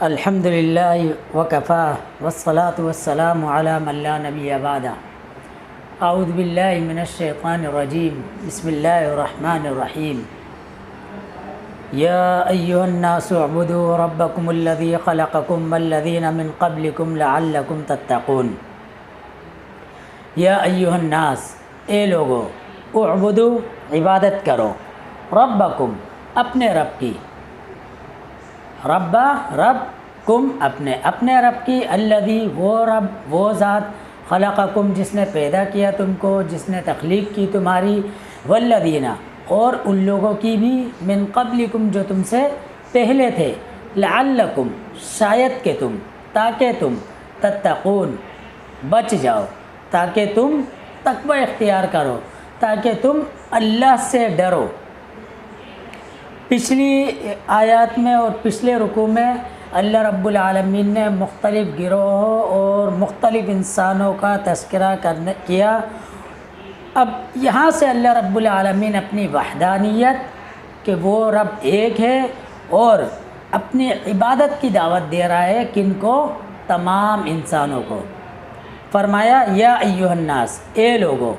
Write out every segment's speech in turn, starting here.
الحمد للہ وکفا والصلاة والسلام علی من لا نبی بعدہ اعوذ باللہ من الشیطان الرجیم بسم اللہ الرحمن الرحیم یا ایہا الناس اعبدوا ربکم الذی خلقکم والذین من قبلکم لعلکم تتقون۔ یا ایہا الناس، اے لوگو، اعبدوا، عبادت کرو، ربکم، اپنے رب کی، ربا رب، کم اپنے رب کی، الذی وہ رب، وہ ذات، خلقکم جس نے پیدا کیا تم کو، جس نے تخلیق کی تمہاری، والذین اور ان لوگوں کی بھی، من قبلکم جو تم سے پہلے تھے، لعلکم شاید کہ تم، تاکہ تم، تتقون بچ جاؤ، تاکہ تم تقوی اختیار کرو، تاکہ تم اللہ سے ڈرو۔ پچھلی آیات میں اور پچھلے رکوع میں اللہ رب العالمین نے مختلف گروہوں اور مختلف انسانوں کا تذکرہ کیا۔ اب یہاں سے اللہ رب العالمین اپنی وحدانیت کہ وہ رب ایک ہے اور اپنی عبادت کی دعوت دے رہا ہے، کن کو؟ تمام انسانوں کو۔ فرمایا یا ایھا الناس، اے لوگو،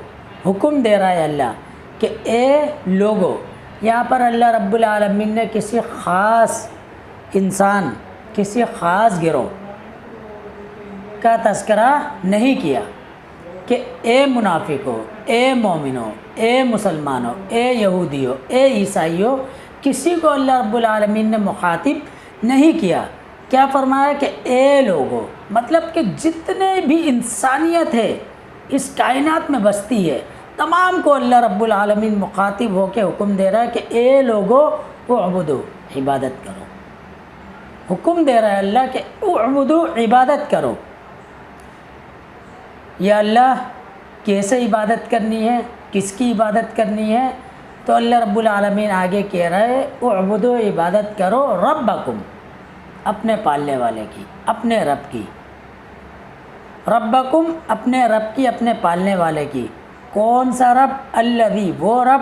حکم دے رہا ہے اللہ کہ اے لوگو۔ یہاں پر اللہ رب العالمین نے کسی خاص انسان، کسی خاص گروہ کا تذکرہ نہیں کیا کہ اے منافقو، اے مومنو، اے مسلمانوں، اے یہودیوں، اے عیسائیوں، کسی کو اللہ رب العالمین نے مخاطب نہیں کیا۔ کیا فرمایا کہ اے لوگو، مطلب کہ جتنے بھی انسانیت ہے اس کائنات میں بستی ہے، تمام کو اللہ رب العالمین مخاطب ہو کے حکم دے رہا ہے کہ اے لوگو اعبدو، عبادت کرو۔ حکم دے رہا ہے اللہ کہ اعبدو، عبادت کرو۔ یا اللہ کیسے عبادت کرنی ہے، کس کی عبادت کرنی ہے؟ تو اللہ رب العالمین آگے کہہ رہا ہے اعبدو، عبادت کرو، ربکم، اپنے پالنے والے کی، اپنے رب کی، ربکم، اپنے رب کی، اپنے پالنے والے کی۔ کون سا رب؟ الذی، وہ رب،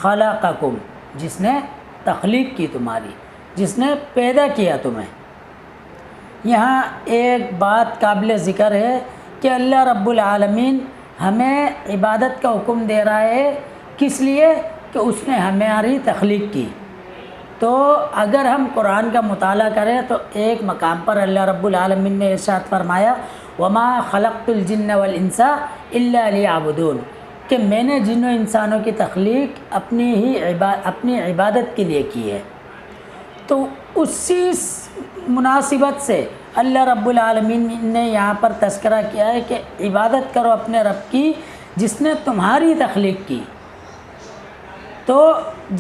خلقکم جس نے تخلیق کی تمہاری، جس نے پیدا کیا تمہیں۔ یہاں ایک بات قابل ذکر ہے کہ اللہ رب العالمین ہمیں عبادت کا حکم دے رہا ہے، کس لیے؟ کہ اس نے ہماری تخلیق کی۔ تو اگر ہم قرآن کا مطالعہ کریں تو ایک مقام پر اللہ رب العالمین نے ارشاد فرمایا وما خلقت الجن والانس الا لیعبدون، کہ میں نے جن و انسانوں کی تخلیق اپنی عبادت کے لیے کی ہے۔ تو اسی مناسبت سے اللہ رب العالمین نے یہاں پر تذکرہ کیا ہے کہ عبادت کرو اپنے رب کی جس نے تمہاری تخلیق کی۔ تو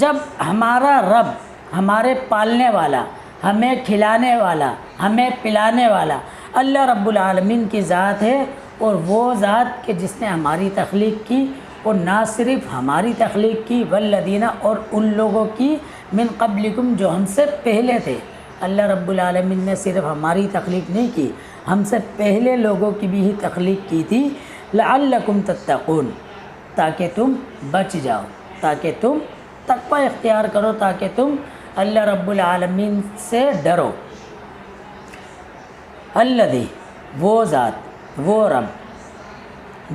جب ہمارا رب، ہمارے پالنے والا، ہمیں کھلانے والا، ہمیں پلانے والا اللہ رب العالمین کی ذات ہے، اور وہ ذات کہ جس نے ہماری تخلیق کی، اور نہ صرف ہماری تخلیق کی، والذین اور ان لوگوں کی، من قبلکم جو ہم سے پہلے تھے۔ اللہ رب العالمین نے صرف ہماری تخلیق نہیں کی، ہم سے پہلے لوگوں کی بھی ہی تخلیق کی تھی، لعلکم تتقون، تاکہ تم بچ جاؤ، تاکہ تم تقوی اختیار کرو، تاکہ تم اللہ رب العالمین سے ڈرو۔ الذی، وہ ذات، وہ رب،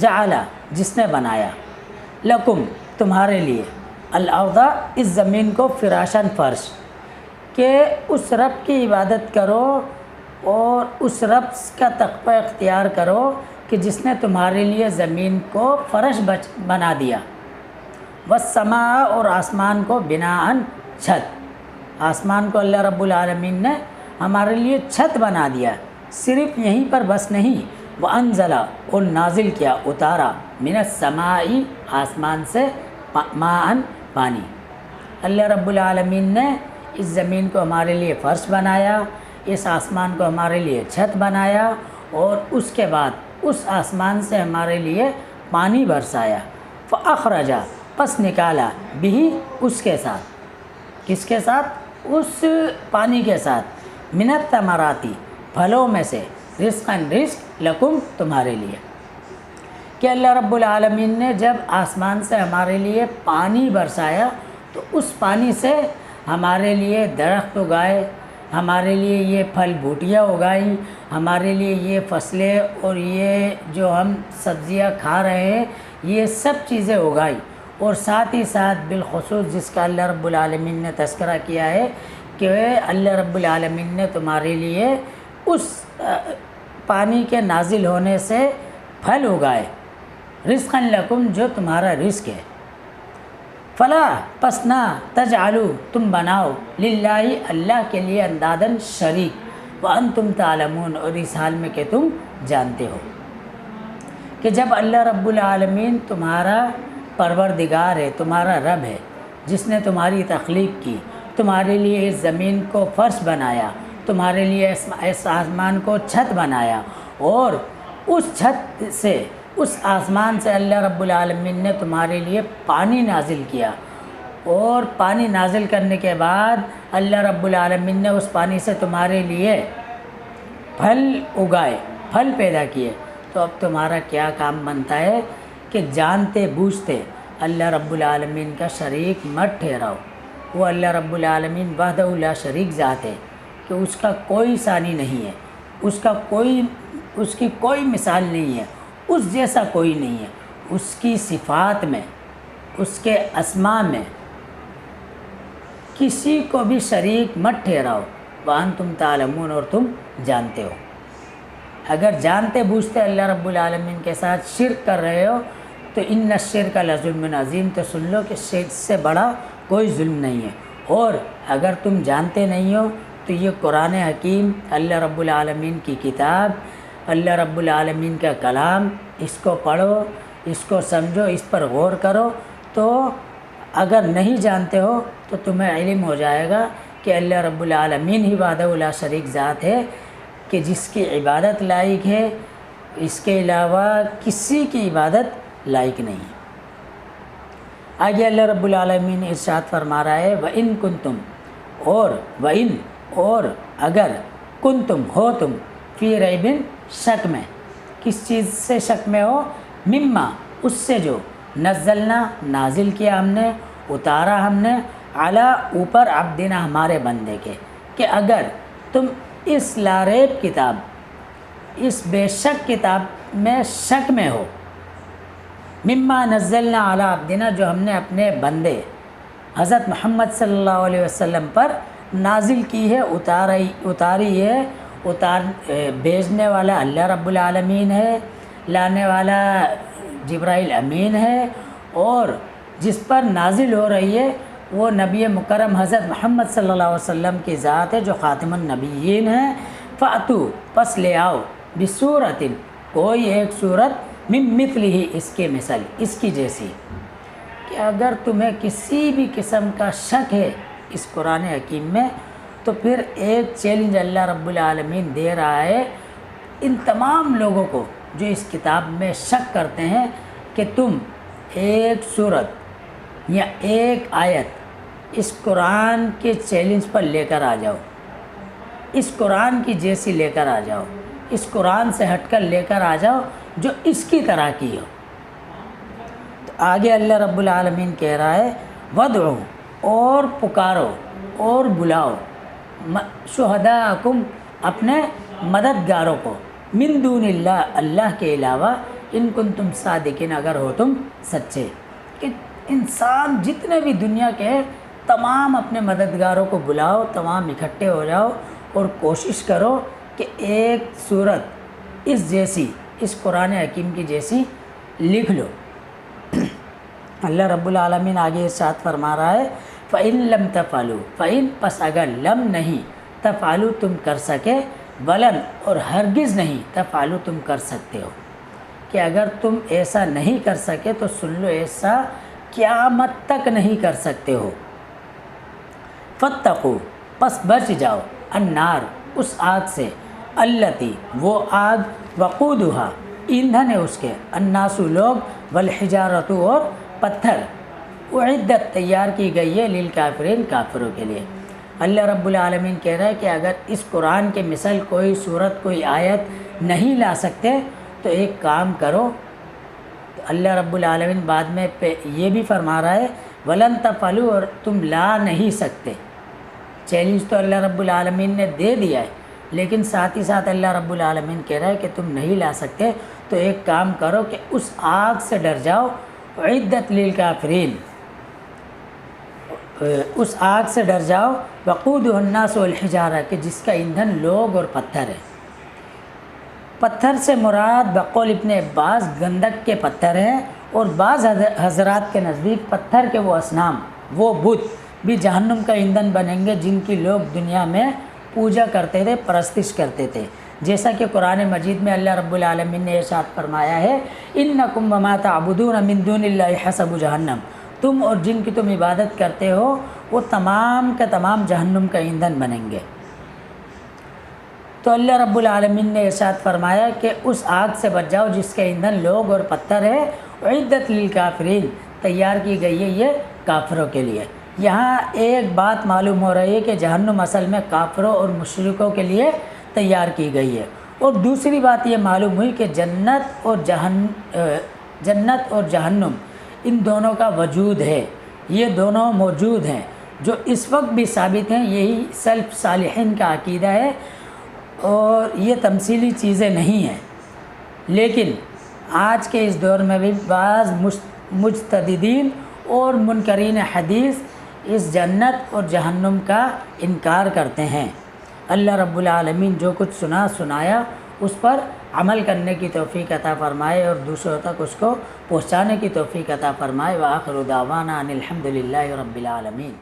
جعل جس نے بنایا، لکم تمہارے لیے، الارض اس زمین کو، فراشاً فرش، کہ اس رب کی عبادت کرو اور اس رب کا تقوی اختیار کرو کہ جس نے تمہارے لیے زمین کو فرش بنا دیا، والسماء اور آسمان کو، بناءً چھت، آسمان کو اللہ رب العالمین نے ہمارے لیے چھت بنا دیا۔ صرف یہیں پر بس نہیں، وانزل اور نازل کیا، اتارا، من السماء آسمان سے، ماءً پانی۔ اللہ رب العالمین نے اس زمین کو ہمارے لیے فرش بنایا، اس آسمان کو ہمارے لیے چھت بنایا، اور اس کے بعد اس آسمان سے ہمارے لیے پانی برسایا۔ فاخرج، پس نکالا، بھی اس کے ساتھ، کس کے ساتھ؟ اس پانی کے ساتھ، من الثمرات پھلوں میں سے، رزقاً رزق، لکم تمہارے لیے۔ کہ اللہ رب العالمین نے جب آسمان سے ہمارے لیے پانی برسایا تو اس پانی سے ہمارے لیے درخت اگائے، ہمارے لیے یہ پھل بوٹیاں اگائیں، ہمارے لیے یہ فصلیں اور یہ جو ہم سبزیاں کھا رہے ہیں یہ سب چیزیں اگائیں، اور ساتھ ہی ساتھ بالخصوص جس کا اللہ رب العالمین نے تذکرہ کیا ہے کہ اللہ رب العالمین نے تمہارے لیے اس پانی کے نازل ہونے سے پھل اگائے، رزقا لکم جو تمہارا رزق ہے، فلا پس نہ تجعلوا تم بناؤ للہ اللہ کے لیے اندادن شریک وانتم تعلمون اور اس حال میں کہ تم جانتے ہو کہ جب اللہ رب العالمین تمہارا پروردگار ہے، تمہارا رب ہے، جس نے تمہاری تخلیق کی، تمہارے لیے اس زمین کو فرش بنایا، تمہارے لیے اس آسمان کو چھت بنایا، اور اس چھت سے اس آسمان سے اللہ رب العالمین نے تمہارے لیے پانی نازل کیا، اور پانی نازل کرنے کے بعد اللہ رب العالمین نے اس پانی سے تمہارے لیے پھل اگائے، پھل پیدا کیے، تو اب تمہارا کیا کام بنتا ہے کہ جانتے بوجھتے اللہ رب العالمین کا شریک مت ٹھہراؤ۔ وہ اللہ رب العالمین وحدہ لا شریک ذات ہے کہ اس کا کوئی ثانی نہیں ہے، اس کی کوئی مثال نہیں ہے، اس جیسا کوئی نہیں ہے، اس کی صفات میں، اس کے اسماء میں کسی کو بھی شریک مت ٹھہراؤ، وانتم تعلمون اور تم جانتے ہو۔ اگر جانتے بوجھتے اللہ رب العالمین کے ساتھ شرک کر رہے ہو تو ان الشرک لظلم عظیم، تو سن لو کہ شرک سے بڑا کوئی ظلم نہیں ہے۔ اور اگر تم جانتے نہیں ہو تو یہ قرآن حکیم اللہ رب العالمین کی کتاب، اللہ رب العالمین کا کلام، اس کو پڑھو، اس کو سمجھو، اس پر غور کرو، تو اگر نہیں جانتے ہو تو تمہیں علم ہو جائے گا کہ اللہ رب العالمین ہی وحدہ لا شریک ذات ہے کہ جس کی عبادت لائق ہے، اس کے علاوہ کسی کی عبادت لائق نہیں ہے۔ آگے اللہ رب العالمین ارشاد فرما رہا ہے وَإِن كُنتُمْ اور اگر کنتم ہو تم فی ریبن شک میں، کس چیز سے شک میں ہو، مما اس سے جو نزلنا نازل کیا ہم نے، اتارا ہم نے، علی اوپر عبدنا ہمارے بندے کے، کہ اگر تم اس لاریب کتاب، اس بے شک کتاب میں شک میں ہو، مما نزلنا علی عبدنا جو ہم نے اپنے بندے حضرت محمد صلی اللہ علیہ وسلم پر نازل کی ہے، اتاری ہے، بھیجنے والا اللہ رب العالمین ہے، لانے والا جبرائیل امین ہے، اور جس پر نازل ہو رہی ہے وہ نبی مکرم حضرت محمد صلی اللہ علیہ وسلم کی ذات ہے جو خاتم النبیین ہے، فَأْتُوا پس لے آؤ بِسُورَةٍ کوئی ایک صورت من مثلہ اس کے مثل، اس کی جیسی، کہ اگر تمہیں کسی بھی قسم کا شک ہے اس قرآن حکیم میں تو پھر ایک چیلنج اللہ رب العالمین دے رہا ہے ان تمام لوگوں کو جو اس کتاب میں شک کرتے ہیں کہ تم ایک صورت یا ایک آیت اس قرآن کے چیلنج پر لے کر آ جاؤ، اس قرآن کی جیسی لے کر آ جاؤ، اس قرآن سے ہٹ کر لے کر آ جاؤ جو اس کی طرح کی ہو۔ تو آگے اللہ رب العالمین کہہ رہا ہے وَدْعُوا اور پکارو اور بلاؤ شہداءکم اپنے مددگاروں کو، من دون اللہ اللہ کے علاوہ، ان کنتم صادقین اگر ہو تم سچے، کہ انسان جتنے بھی دنیا کے ہیں تمام اپنے مددگاروں کو بلاؤ، تمام اکٹھے ہو جاؤ اور کوشش کرو کہ ایک صورت اس جیسی، اس قرآن حکیم کی جیسی لکھ لو۔ اللہ رب العالمین آگے ارشاد فرما رہا ہے فَإِن لَمْ تَفْعَلُوا فَإِن پس اگر لم نہیں تفعلوا تم کر سکے، ولن اور ہرگز نہیں تفعلوا تم کر سکتے ہو، کہ اگر تم ایسا نہیں کر سکے تو سن لو ایسا قیامت تک نہیں کر سکتے ہو۔ فَاتَّقُوا پس بچ جاؤ، النار اس آگ سے، التی وہ آگ، وقودها ایندھن ہے اس کے، الناس لوگ، والحجارۃ اور پتھر، اعدت تیار کی گئی ہے، للکافرین کافروں کے لیے۔ اللہ رب العالمین کہہ رہا ہے کہ اگر اس قرآن کے مثل کوئی صورت، کوئی آیت نہیں لا سکتے تو ایک کام کرو۔ تو اللہ رب العالمین بعد میں یہ بھی فرما رہا ہے وَلَن تَفْعَلُوا اور تم لا نہیں سکتے، چیلنج تو اللہ رب العالمین نے دے دیا ہے، لیکن ساتھ ہی ساتھ اللہ رب العالمین کہہ رہا ہے کہ تم نہیں لا سکتے تو ایک کام کرو کہ اس آگ سے ڈر جاؤ، عدت للکافرین، اس آگ سے ڈر جاؤ، وقودہ الناس والحجارہ، کہ جس کا ایندھن لوگ اور پتھر ہے۔ پتھر سے مراد بقول ابن عباس گندک کے پتھر ہیں، اور بعض حضرات کے نزدیک پتھر کے وہ اصنام، وہ بت بھی جہنم کا ایندھن بنیں گے جن کی لوگ دنیا میں پوجا کرتے تھے، پرستش کرتے تھے، جیسا کہ قرآن مجید میں اللہ رب العالمین نے ارشاد فرمایا ہے، انکم وما تعبدون من دون اللہ حسب جہنم، تم اور جن کی تم عبادت کرتے ہو وہ تمام کا تمام جہنم کا ایندھن بنیں گے۔ تو اللہ رب العالمین نے ارشاد فرمایا کہ اس آگ سے بچ جاؤ جس کا ایندھن لوگ اور پتھر ہے، عدت للکافرین، تیار کی گئی ہے یہ کافروں کے لیے۔ یہاں ایک بات معلوم ہو رہی ہے کہ جہنم اصل میں کافروں اور مشرکوں کے لیے تیار کی گئی ہے، اور دوسری بات یہ معلوم ہوئی کہ جنت اور جہنم ان دونوں کا وجود ہے، یہ دونوں موجود ہیں، جو اس وقت بھی ثابت ہیں، یہی سلف صالحین کا عقیدہ ہے، اور یہ تمثیلی چیزیں نہیں ہیں۔ لیکن آج کے اس دور میں بھی بعض مجتہدین اور منکرین حدیث اس جنت اور جہنم کا انکار کرتے ہیں۔ اللہ رب العالمین جو کچھ سنایا اس پر عمل کرنے کی توفیق عطا فرمائے، اور دوسروں تک اس کو پہنچانے کی توفیق عطا فرمائے۔ وآخر دعوانا ان الحمد للہ رب العالمین۔